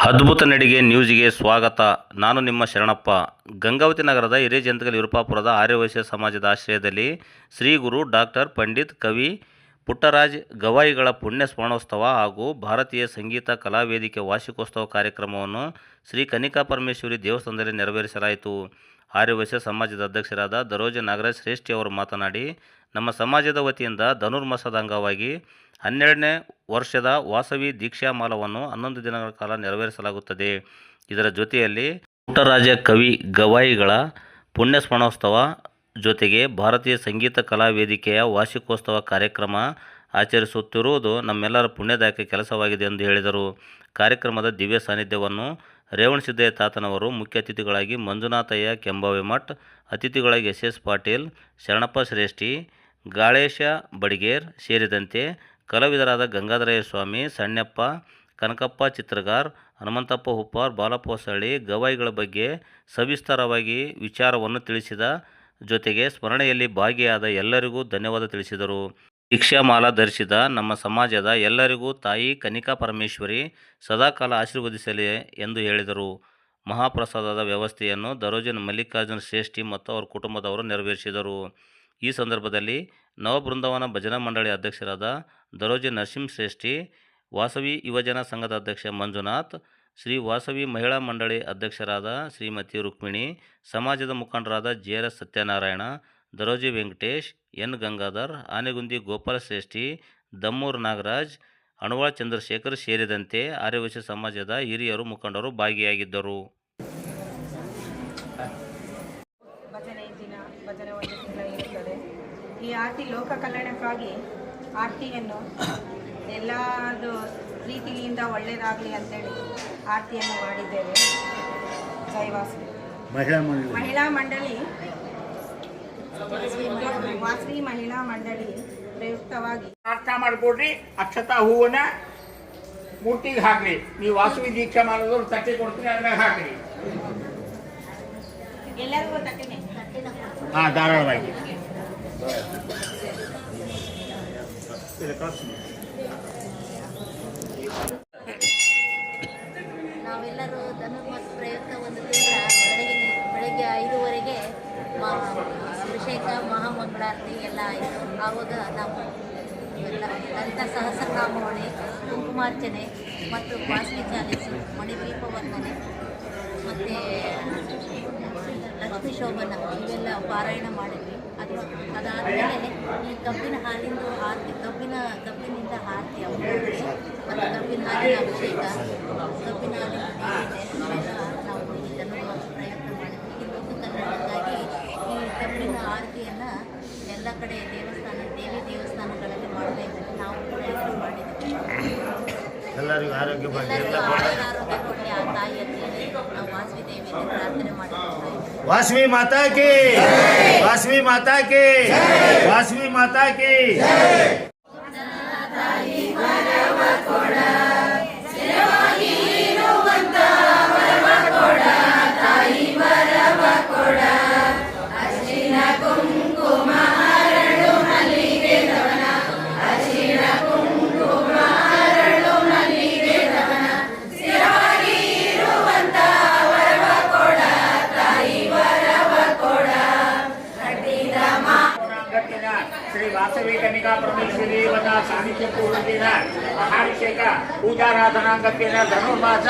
ಅದ್ಭುತ ನಡಿಗೆ ನ್ಯೂಸ್ಗೆ ಸ್ವಾಗತ. ನಾನು ನಿಮ್ಮ ಶರಣಪ್ಪ. ಗಂಗಾವತಿ ನಗರದ ಹಿರೇಜಂತಕಲ್ ವಿರುಪಾಪುರದ ಆರ್ಯವೈಶ್ಯ ಸಮಾಜದ ಆಶ್ರಯದಲ್ಲಿ ಶ್ರೀ ಗುರು ಡಾಕ್ಟರ್ ಪಂಡಿತ್ ಕವಿ ಪುಟ್ಟರಾಜ್ ಗವಾಯಿಗಳ ಪುಣ್ಯ ಸ್ಮರಣೋತ್ಸವ ಹಾಗೂ ಭಾರತೀಯ ಸಂಗೀತ ಕಲಾವೇದಿಕೆ ವಾರ್ಷಿಕೋತ್ಸವ ಕಾರ್ಯಕ್ರಮವನ್ನು ಶ್ರೀ ಕನಿಕಾ ಪರಮೇಶ್ವರಿ ದೇವಸ್ಥಾನದಲ್ಲಿ ನೆರವೇರಿಸಲಾಯಿತು. ಆರ್ಯವೈಶ್ಯ ಸಮಾಜದ ಅಧ್ಯಕ್ಷರಾದ ದರೋಜ ನಾಗರಾಜ್ ಶ್ರೇಷ್ಠಿ ಅವರು ಮಾತನಾಡಿ, ನಮ್ಮ ಸಮಾಜದ ವತಿಯಿಂದ ಧನುರ್ಮಾಸದ ಅಂಗವಾಗಿ 12ನೇ ವರ್ಷದ ವಾಸವಿ ದೀಕ್ಷಾಮಾಲವನ್ನು 11 ದಿನಗಳ ಕಾಲ ನೆರವೇರಿಸಲಾಗುತ್ತದೆ. ಇದರ ಜೊತೆಯಲ್ಲಿ ಪುಟ್ಟರಾಜ ಕವಿ ಗವಾಯಿಗಳ ಪುಣ್ಯ ಸ್ಮರಣೋತ್ಸವ ಜೊತೆಗೆ ಭಾರತೀಯ ಸಂಗೀತ ಕಲಾ ವೇದಿಕೆಯ ವಾರ್ಷಿಕೋತ್ಸವ ಕಾರ್ಯಕ್ರಮ ಆಚರಿಸುತ್ತಿರುವುದು ನಮ್ಮೆಲ್ಲರ ಪುಣ್ಯದಾಯಕ ಕೆಲಸವಾಗಿದೆ ಎಂದು ಹೇಳಿದರು. ಕಾರ್ಯಕ್ರಮದ ದಿವ್ಯ ಸಾನ್ನಿಧ್ಯವನ್ನು ರೇವಣಸಿದ್ದಯ್ಯ ತಾತನವರು ಮುಖ್ಯ ಅತಿಥಿಗಳಾಗಿ, ಮಂಜುನಾಥಯ್ಯ ಕೆಂಬಾವಿ ಮಠ್ ಅತಿಥಿಗಳಾಗಿ ಎಸ್ ಪಾಟೀಲ್, ಶರಣಪ್ಪ ಶ್ರೇಷ್ಠಿ, ಗಾಳೇಶ ಬಡಿಗೇರ್ ಸೇರಿದಂತೆ ಕಲಾವಿದರಾದ ಗಂಗಾಧರಯ್ಯ ಸ್ವಾಮಿ, ಸಣ್ಣಪ್ಪ, ಕನಕಪ್ಪ ಚಿತ್ರಗಾರ್, ಹನುಮಂತಪ್ಪ ಹುಪ್ಪಾರ್, ಬಾಲಪ್ಪ ಹೊಸಳ್ಳಿ ಗವಾಯಿಗಳ ಬಗ್ಗೆ ಸವಿಸ್ತಾರವಾಗಿ ವಿಚಾರವನ್ನು ತಿಳಿಸಿದ ಜೊತೆಗೆ ಸ್ಮರಣೆಯಲ್ಲಿ ಭಾಗಿಯಾದ ಎಲ್ಲರಿಗೂ ಧನ್ಯವಾದ ತಿಳಿಸಿದರು. ದೀಕ್ಷಾಮಾಲಾ ಧರಿಸಿದ ನಮ್ಮ ಸಮಾಜದ ಎಲ್ಲರಿಗೂ ತಾಯಿ ಕನಿಕಾ ಪರಮೇಶ್ವರಿ ಸದಾಕಾಲ ಆಶೀರ್ವದಿಸಲಿ ಎಂದು ಹೇಳಿದರು. ಮಹಾಪ್ರಸಾದದ ವ್ಯವಸ್ಥೆಯನ್ನು ದರೋಜನ್ ಮಲ್ಲಿಕಾರ್ಜುನ ಶ್ರೇಷ್ಠಿ ಮತ್ತು ಅವರ ಕುಟುಂಬದವರು ನೆರವೇರಿಸಿದರು. ಈ ಸಂದರ್ಭದಲ್ಲಿ ನವಬೃಂದಾವನ ಭಜನಾ ಮಂಡಳಿ ಅಧ್ಯಕ್ಷರಾದ ದರೋಜಿ ನರಸಿಂಹ ಶ್ರೇಷ್ಠಿ, ವಾಸವಿ ಯುವಜನ ಸಂಘದ ಅಧ್ಯಕ್ಷ ಮಂಜುನಾಥ್, ಶ್ರೀ ವಾಸವಿ ಮಹಿಳಾ ಮಂಡಳಿ ಅಧ್ಯಕ್ಷರಾದ ಶ್ರೀಮತಿ ರುಕ್ಮಿಣಿ, ಸಮಾಜದ ಮುಖಂಡರಾದ ಜೆ.ಆರ್.ಎಸ್. ಸತ್ಯನಾರಾಯಣ, ದರೋಜಿ ವೆಂಕಟೇಶ್, ಎನ್. ಗಂಗಾಧರ್, ಆನೆಗುಂದಿ ಗೋಪಾಲ ಶ್ರೇಷ್ಠಿ, ದಮ್ಮೂರು ನಾಗರಾಜ್, ಅಣವಾಳ ಚಂದ್ರಶೇಖರ್ ಸೇರಿದಂತೆ ಆರ್ಯವೈಶ್ಯ ಸಮಾಜದ ಹಿರಿಯರು ಮುಖಂಡರು ಭಾಗಿಯಾಗಿದ್ದರು. ಭಜನೆ ಒಂದು ತಿಂಗಳು ಇರುತ್ತದೆ. ಈ ಆರತಿ ಲೋಕ ಕಲ್ಯಾಣಕ್ಕಾಗಿ ಆರತಿಯನ್ನು ಎಲ್ಲದು ರೀತಿಯಿಂದ ಒಳ್ಳೆಯದಾಗಲಿ ಅಂತೇಳಿ ಆರತಿಯನ್ನು ಮಾಡಿದ್ದೇವೆ. ಜೈವಾಸವಿ ಮಹಿಳಾ ಮಂಡಳಿ ವಾಸವಿ ಮಹಿಳಾ ಮಂಡಳಿ ಪ್ರಯುಕ್ತವಾಗಿ ಪ್ರಾರ್ಥನಾ ಮಾಡ್ಕೊಡ್ರಿ. ಅಕ್ಷತಾ ಹೂವನ್ನ ಮೂರ್ತಿಗೆ ಹಾಕ್ರಿ. ನೀವು ವಾಸವಿ ದೀಕ್ಷಾ ಮಾಡೋದು ತಟ್ಟೆ ಕೊಡ್ತೀನಿ, ಅದ್ರಾಗ ಹಾಕ್ರಿ. ಎಲ್ಲರಿಗೂ ತಟ್ಟೆನೆ ಧಾರಾಳವಾಗಿ ನಾವೆಲ್ಲರೂ ಧನುರ್ಮಾಸ ಪ್ರಯುಕ್ತ ಒಂದು ತಿಂಗಳ ಬೆಳಗ್ಗೆ 5:15 ಅಭಿಷೇಕ ಮಹಾಮಂಗಳಾರತಿ ಎಲ್ಲ ಆಯಿತು. ಆವಾಗ ನಾವು ಎಲ್ಲ ಲಲಿತ ಸಹಸ್ರನಾಮವಣೆ, ಕುಂಕುಮಾರ್ಚನೆ ಮತ್ತು ವಾಸವಿ ಚಾಲಿಸು, ಮಣಿದೀಪ ವಂದನೆ ಮತ್ತು ಲಕ್ಷ್ಮೀ ಶೋಭನ ಇವೆಲ್ಲ ಪಾರಾಯಣ ಮಾಡಿದ್ವಿ. ಅದಾದಮೇಲೆ ಈ ಕಬ್ಬಿನ ಹಾಲಿಂದು ಆರತಿ, ಕಬ್ಬಿನಿಂದ ಆರತಿ ಅಮ್ಮನವರಿಗೆ ಮತ್ತು ಕಬ್ಬಿನ ಹಾಲಿನ ಅಭಿಷೇಕ, ಕಬ್ಬಿನ ಹಾಲಿನ ನೈವೇದ್ಯ ನಾವು ಈ ಧನುರ್ಮಾಸ ಪ್ರಯತ್ನ ಮಾಡಿದ್ವಿ. ಈ ಲೋಕ ಕಲ್ಯಾಣಕ್ಕಾಗಿ ಈ ಕಬ್ಬಿನ ಆರತಿಯನ್ನು ಎಲ್ಲ ಕಡೆ ದೇವಿ ದೇವಸ್ಥಾನಗಳಲ್ಲಿ ಮಾಡಬೇಕು. ನಾವು ಪ್ರಯತ್ನ ಮಾಡಿದ್ವಿ. ಎಲ್ಲರಿಗೂ ಆರೋಗ್ಯ ಕೊಡಲಿ ಆ ತಾಯಿ ಅಂತೇಳಿ ನಾವು ವಾಸವಿ ದೇವಿಯನ್ನು ಪ್ರಾರ್ಥನೆ ಮಾಡಿದ್ವಿ. ವಾಸವಿ ಮಾತಾ ಕಿ, ವಾಸವಿ ಮಾತಾ ಕಿ, ವಾಸವಿ ಮಾತಾ ಕಿ. ಶ್ರೀ ವಾಸವಿ ಕನಿಕಾ ಪರಮೇಶ್ವರಿ ದೇವತಾ ಸಾನ್ನಿಧ್ಯ ಪೂರ್ವಕೇನ ಮಹಾಭಿಷೇಕ ಪೂಜಾರಾಧನಾಂಗತ್ವೇನ ಧನುರ್ಮಾಸ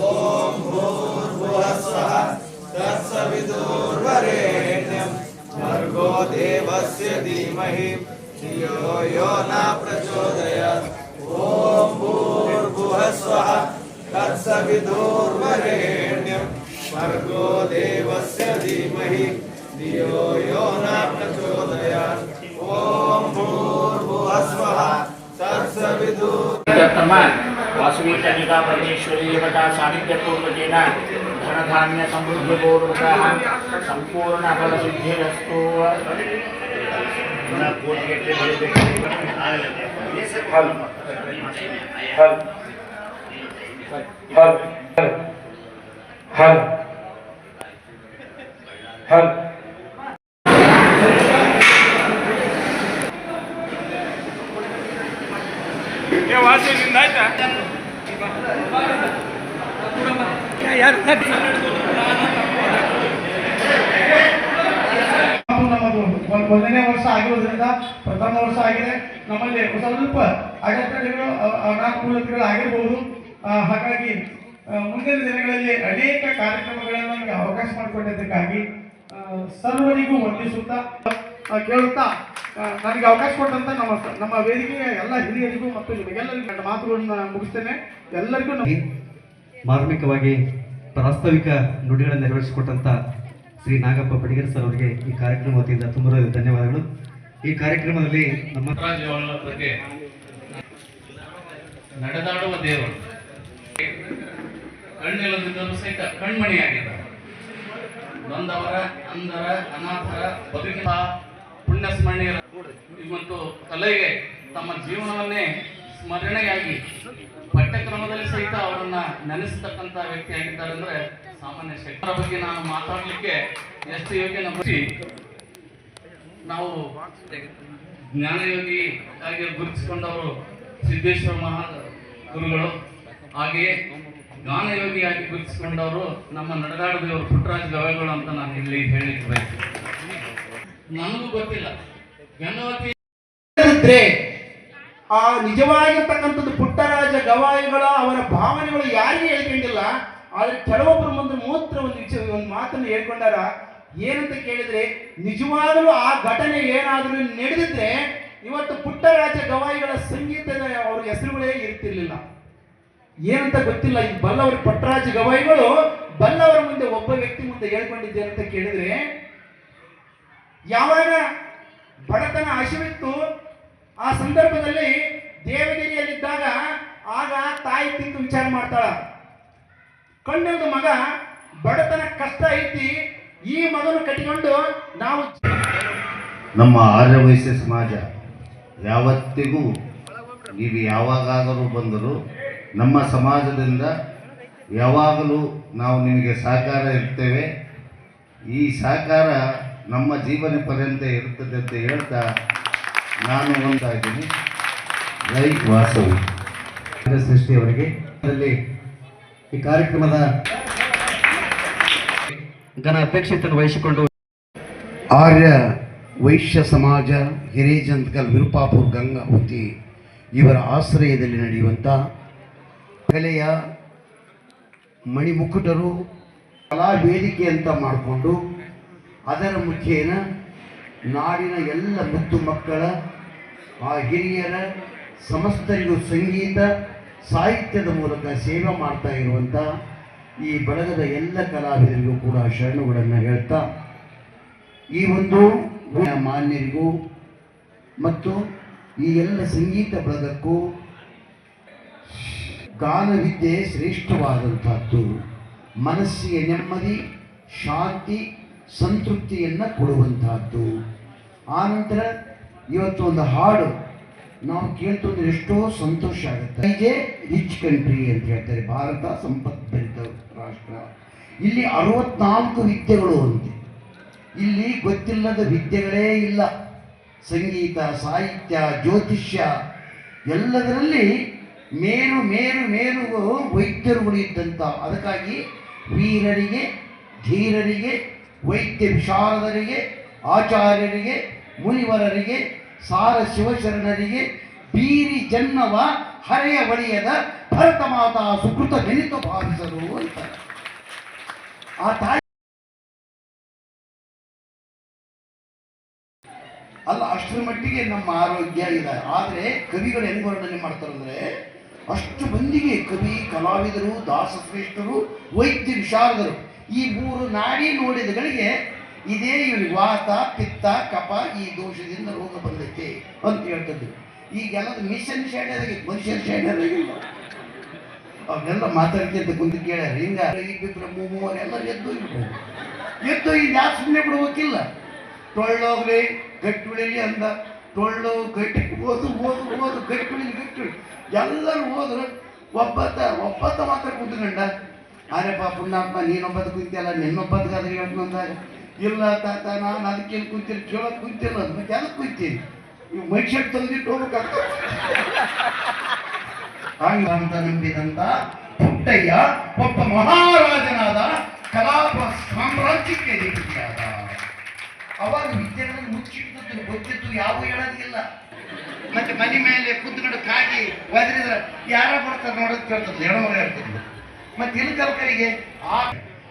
ಓಂ ಭೂರ್ಭುವಃ ತತ್ಸವಿತುರ್ವರೆಣ್ಯಂ ಭರ್ಗೋ ದೇವಸ್ಯ ಧೀಮಹಿ ಧಿಯೋ ಯೋ ನ ಪ್ರಚೋದಯಾತ್. ಓಂ ಭೂರ್ಭುವಃ ತತ್ಸವಿತುರ್ವರೆಣ್ಯಂ ಭರ್ಗೋ ದೇವಸ್ಯ ಧೀಮಹಿ धियो यो न प्रचोदयात् ओम भूर्भुवः स्वः तत्सवितुर्वरेण्यं वासवी कनिका परमेश्वरी देवता सानिध्य पूर्वकेन धन धान्य समृद्धि पूर्वकः संपूर्ण फल सिद्धिरस्तु। फल फल फल फल फल ನಮ್ಮದು ಮೊದಲನೇ ವರ್ಷ ಆಗಿರೋದ್ರಿಂದ ಪ್ರಥಮ ವರ್ಷ ಆಗಿದೆ. ನಮ್ಮಲ್ಲಿ ಸ್ವಲ್ಪ ಅಡೆತಡೆಗಳು ಅನಾನುಕೂಲತೆಗಳು ಆಗಿರಬಹುದು. ಹಾಗಾಗಿ ಮುಂದಿನ ದಿನಗಳಲ್ಲಿ ಅನೇಕ ಕಾರ್ಯಕ್ರಮಗಳನ್ನು ನಮಗೆ ಅವಕಾಶ ಮಾಡಿಕೊಟ್ಟಿದ್ದಕ್ಕಾಗಿ ಸರ್ವರಿಗೂ ವಂದಿಸುತ್ತಾ ಕೇಳುತ್ತಾ ನನಗೆ ಅವಕಾಶ ಕೊಟ್ಟಂತ ನಮ್ಮ ವೇದಿಕೆಯ ಎಲ್ಲ ಹಿರಿಯರಿಗೂ ಮತ್ತು ನಿಮಗೆಲ್ಲರಿಗೂ ನನ್ನ ಮಾತುಗಳನ್ನು ಮುಗಿಸ್ತೇನೆ. ಎಲ್ಲರಿಗೂ ಮಾರ್ಮಿಕವಾಗಿ ಪ್ರಾಸ್ತಾವಿಕ ನುಡಿಗಳನ್ನು ನೆರವೇರಿಸಿಕೊಟ್ಟಂತ ಶ್ರೀ ನಾಗಪ್ಪ ಬಡಿಗೇರ್ ಸರ್ ಅವರಿಗೆ ಈ ಕಾರ್ಯಕ್ರಮ ವತಿಯಿಂದ ತುಂಬ ಧನ್ಯವಾದಗಳು. ಈ ಕಾರ್ಯಕ್ರಮದಲ್ಲಿ ನಮ್ಮ ರಾಜ್ಯಗಳ ಬಗ್ಗೆ ನಡೆದಾಡುವ ದೇವರು ಕಣ್ಣಿಲ್ಲದಿದ್ದರೂ ಸಹಿತ ಕಣ್ಮಣಿಯಾಗಿದ್ದಾರೆ. ನೊಂದವರ ಅಂಧರ ಅನಾಥರ ಬದುಕಿನ ಪುಣ್ಯ ಸ್ಮರಣೀಯರ ಮತ್ತು ಕಲೆಗೆ ತಮ್ಮ ಜೀವನವನ್ನೇ ಸ್ಮರಣೆಯಾಗಿ ಪಠ್ಯಕ್ರಮದಲ್ಲಿ ಸಹಿತ ಅವರನ್ನ ನೆನೆಸ್ತಕ್ಕಂಥ ವ್ಯಕ್ತಿಯಾಗಿದ್ದಾರೆ ಅಂದ್ರೆ ಸಾಮಾನ್ಯ ಶಕ್ತರ ಬಗ್ಗೆ ನಾನು ಮಾತಾಡಲಿಕ್ಕೆ ಎಷ್ಟು ಯೋಗ್ಯ ನಾವು ಜ್ಞಾನಯೋಗಿ ಆಗಿ ಗುರುತಿಸಿಕೊಂಡವರು ಸಿದ್ದೇಶ್ವರ ಮಹಾ ಗುರುಗಳು, ಹಾಗೆಯೇ ಗಾನಯೋಗಿಯಾಗಿ ಗುರುತಿಸಿಕೊಂಡವರು ನಮ್ಮ ನಡೆದಾಡು ದೇವರು ಪುಟ್ಟರಾಜ ಗವಾಯಿಗಳು ಅಂತ ನಾನು ಇಲ್ಲಿ ಹೇಳಿಕ್ಕೆ ಬಯಸ್ತೀನಿ. ನನಗೂ ಗೊತ್ತಿಲ್ಲ ಗಂಗಾವತಿ ಆ ನಿಜವಾಗಿರ್ತಕ್ಕಂಥದ್ದು ಪುಟ್ಟರಾಜ ಗವಾಯಿಗಳ ಅವರ ಭಾವನೆಗಳು ಯಾರಿಗೂ ಹೇಳ್ಕೊಂಡಿಲ್ಲ. ಆದ್ರೆ ಕೆಲವೊಬ್ಬರು ಮುಂದೆ ಮೂತ್ರ ಒಂದು ಮಾತನ್ನು ಹೇಳ್ಕೊಂಡಾರ. ಏನಂತ ಕೇಳಿದ್ರೆ, ನಿಜವಾಗಲೂ ಆ ಘಟನೆ ಏನಾದರೂ ನಡೆದಿದ್ರೆ ಇವತ್ತು ಪುಟ್ಟರಾಜ ಗವಾಯಿಗಳ ಸಂಗೀತದ ಅವ್ರ ಹೆಸರುಗಳೇ ಇರ್ತಿರ್ಲಿಲ್ಲ. ಏನಂತ ಗೊತ್ತಿಲ್ಲ. ಈ ಬಲ್ಲವರು ಪುಟ್ಟರಾಜ ಗವಾಯಿಗಳು ಬಲ್ಲವರ ಮುಂದೆ ಒಬ್ಬ ವ್ಯಕ್ತಿ ಮುಂದೆ ಹೇಳ್ಕೊಂಡಿದ್ದೆ ಅಂತ ಕೇಳಿದ್ರೆ, ಯಾವಾಗ ಬಡತನ ಹಸಿವಿತ್ತು ಆ ಸಂದರ್ಭದಲ್ಲಿ ದೇವಗಿರಿಯಲ್ಲಿದ್ದಾಗ ಆಗ ತಾಯಿ ತಿಂದು ವಿಚಾರ ಮಾಡ್ತಾಳ, ಕಣ್ಣೊಂದು ಮಗ ಬಡತನ ಕಷ್ಟ ಐತಿ, ಈ ಮಗನು ಕಟ್ಟಿಕೊಂಡು ನಾವು ನಮ್ಮ ಆರ್ಯವೈಶ್ಯ ಸಮಾಜ ಯಾವತ್ತಿಗೂ ನೀವು ಯಾವಾಗಾದರೂ ಬಂದರೂ ನಮ್ಮ ಸಮಾಜದಿಂದ ಯಾವಾಗಲೂ ನಾವು ನಿಮಗೆ ಸಹಕಾರ ಇರ್ತೇವೆ. ಈ ಸಹಕಾರ ನಮ್ಮ ಜೀವನ ಪರ್ಯಂತ ಇರುತ್ತದೆ ಅಂತ ಹೇಳ್ತಾ ನಾನು ಒಂದಾಗಿದ್ದೀನಿ. ಜೈ ವಾಸವಿ ಸೃಷ್ಟಿಯವರಿಗೆ ಈ ಕಾರ್ಯಕ್ರಮದ ಘನ ಅಧ್ಯಕ್ಷತೆಯನ್ನು ವಹಿಸಿಕೊಂಡು ಆರ್ಯ ವೈಶ್ಯ ಸಮಾಜ ಹಿರೇಜಂತಕಲ್ ವಿರುಪಾಪುರ ಗಂಗಾವತಿ ಇವರ ಆಶ್ರಯದಲ್ಲಿ ನಡೆಯುವಂಥ ಕಲೆಯ ಮಣಿಮುಕುಟರು ಕಲಾ ವೇದಿಕೆ ಅಂತ ಮಾಡಿಕೊಂಡು ಅದರ ಮುಖೇನ ನಾಡಿನ ಎಲ್ಲ ಮುದ್ದು ಮಕ್ಕಳ ಆ ಹಿರಿಯರ ಸಮಸ್ತರಿಗೂ ಸಂಗೀತ ಸಾಹಿತ್ಯದ ಮೂಲಕ ಸೇವೆ ಮಾಡ್ತಾ ಇರುವಂಥ ಈ ಬಳಗದ ಎಲ್ಲ ಕಲಾವಿದರಿಗೂ ಕೂಡ ಶರಣುಗಳನ್ನು ಹೇಳ್ತಾ, ಈ ಒಂದು ಮಾನ್ಯರಿಗೂ ಮತ್ತು ಈ ಎಲ್ಲ ಸಂಗೀತ ಬಳಗಕ್ಕೂ ಗಾನವಿದ್ಯೆ ಶ್ರೇಷ್ಠವಾದಂಥದ್ದು. ಮನಸ್ಸಿಗೆ ನೆಮ್ಮದಿ, ಶಾಂತಿ, ಸಂತೃಪ್ತಿಯನ್ನು ಕೊಡುವಂತಹದ್ದು. ಆನಂತರ ಇವತ್ತು ಒಂದು ಹಾಡು ನಾವು ಕೇಳ್ತಂದ್ರೆ ಎಷ್ಟೋ ಸಂತೋಷ ಆಗುತ್ತೆ. ಇದೇ ರಿಚ್ ಕಂಟ್ರಿ ಅಂತ ಹೇಳ್ತಾರೆ, ಭಾರತ ಸಂಪದ್ಭರಿತ ರಾಷ್ಟ್ರ. ಇಲ್ಲಿ 64 ವಿದ್ಯೆಗಳು ಅಂತೆ. ಇಲ್ಲಿ ಗೊತ್ತಿಲ್ಲದ ವಿದ್ಯೆಗಳೇ ಇಲ್ಲ. ಸಂಗೀತ, ಸಾಹಿತ್ಯ, ಜ್ಯೋತಿಷ್ಯ ಎಲ್ಲದರಲ್ಲಿ ಮೇರು ಮೇರು ಮೇರು ವೈದ್ಯರುಗಳು ಇದ್ದಂಥ. ಅದಕ್ಕಾಗಿ ವೀರರಿಗೆ, ಧೀರರಿಗೆ, ವೈದ್ಯ ವಿಶಾರದರಿಗೆ, ಆಚಾರ್ಯರಿಗೆ, ಮುನಿವರರಿಗೆ, ಸಾರ ಶಿವಶರಣರಿಗೆ ಬೀರಿ ಜನ್ಮವ ಹರೆಯ ಬಳಿಯದ ಭರತ ಮಾತಾ ಸುಕೃತ ಬೆನಿತು ಭಾವಿಸರು ಅಂತ. ಆ ತಾಯಿ ಅಲ್ಲ, ಅಷ್ಟರ ಮಟ್ಟಿಗೆ ನಮ್ಮ ಆರೋಗ್ಯ ಇದೆ. ಆದರೆ ಕವಿಗಳು ಹೆಂಗೆ ವರ್ಣನೆ ಮಾಡ್ತಾರಂದ್ರೆ, ಅಷ್ಟು ಮಂದಿಗೆ ಕವಿ, ಕಲಾವಿದರು, ದಾಸಶ್ರೇಷ್ಠರು, ವೈದ್ಯ ವಿಶಾರದರು, ಈ 3 ನಾಡಿ ನೋಡಿದಗಳಿಗೆ ಇದೇ ಇವನಿಗೆ ವಾತ ಪಿತ್ತ ಕಫ ಈ ದೋಷದಿಂದ ರೋಗ ಬಂದೈತೆ ಅಂತ ಹೇಳ್ತದ್ದು. ಈಗೆಲ್ಲ ಮಿಷನ್ ಶಾಡ್ಯಾದಾಗಿ ಮನುಷ್ಯನ ಶಾಡ್ಯಾದಾಗಿಲ್ಲ. ಅವನ್ನೆಲ್ಲ ಮಾತಾಡ್ಕೊಂತ ಕುಂತು ಕೇಳ್ಯಾರ. ಹಿಂಗ ಇಬ್ಬಿಬ್ರು ಮೂವರೆಲ್ಲರೂ ಎದ್ದು ಇದು ಯಾಕೆ ಸುಮ್ಮನೆ ಬಿಡ್ಬೇಕಿಲ್ಲ. ಟೊಳ್ಳೋಗ್ಲಿ ಗಟ್ಟುಳಿಲಿ ಅಂದ. ಟೊಳ್ಳು ಗಟ್ಟಿ ಓದು ಗಟ್ಟುಳಿ ಎಲ್ಲರೂ ಹೋದ್ರು. ಒಬ್ಬತ್ತ ಮಾತ್ರ ಕುಂತ್ಕೊಂಡ. ಆರೇಪ್ಪ ಪುಣ್ಯಾತ್ಮ ನೀನೊಬ್ಬತ್ತು ಕುಂತಿಯಲ್ಲ, ನಿನ್ನೊಬ್ಬತ್ಗಾದ್ರೆ ಹೇಳ್ಕೊಂಡಾಗ ಇಲ್ಲ ತಾತ ನಾನು ಅದಕ್ಕೇನು ಕುಂತಿಲ್ಲ, ಕೇಳೋಕೆ ಕುಂತಿಲ್ಲ. ಮತ್ತೆ ಅದಕ್ಕೆ ಕುಂತೀನಿ, ಇವು ಮೈಕ್ಷೆಟ್ ತಂದಿಟ್ಟು ಹೋಗ್ಬೇಕಾಗ್ತದೆ ಅಂತ ನಂಬಿದಂತ ಪುಟ್ಟಯ್ಯ ಒಬ್ಬ ಮಹಾರಾಜನಾದ, ಕಲಾಪ ಸಾಮ್ರಾಜ್ಯಕ್ಕೆ ಅಧಿಪತಿಯಾದ. ಅವಾಗ ವಿದ್ಯೆಗಳನ್ನು ಮುಚ್ಚಿಟ್ಟು ಗೊತ್ತಿತ್ತು, ಯಾವ ಹೇಳೋದಿಲ್ಲ. ಮತ್ತೆ ಮನೆ ಮೇಲೆ ಕುತ್ಕೊಂಡು ಕಾಗಿ ಒದರಿದ್ರೆ ಯಾರ ಬರ್ತಾರೆ ನೋಡೋದು ಕೇಳ್ತದೆ, ಹೆಣಮಗ ಇರ್ತದೆ. ಮತ್ತೆ ಇಲ್ಕಲ್ಕರಿಗೆ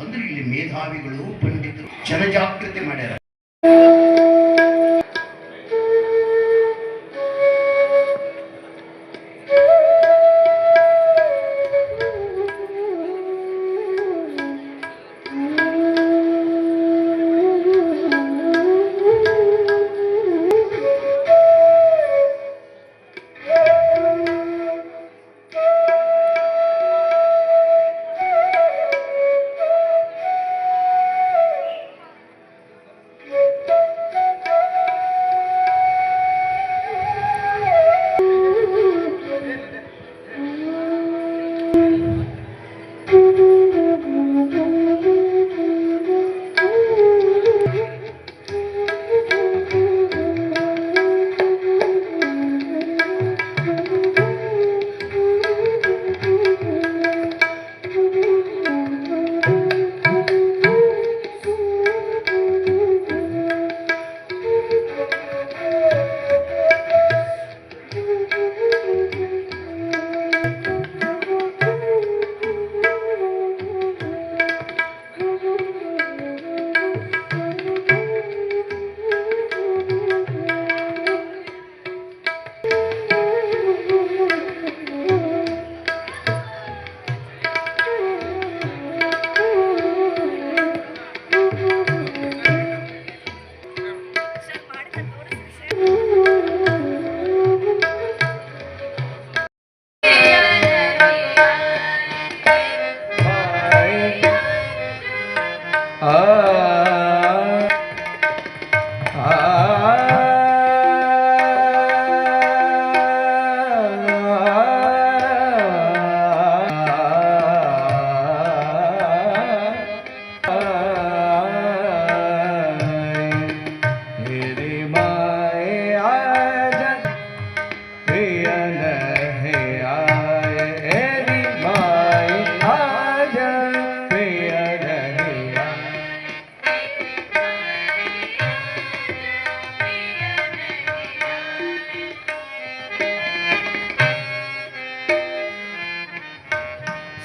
ಅಂದ್ರೆ ಇಲ್ಲಿ ಮೇಧಾವಿಗಳು ಪಂಡಿತರು ಜನಜಾಗೃತಿ ಮಾಡ್ಯಾರ.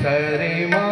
ಸರಿ ಮಾ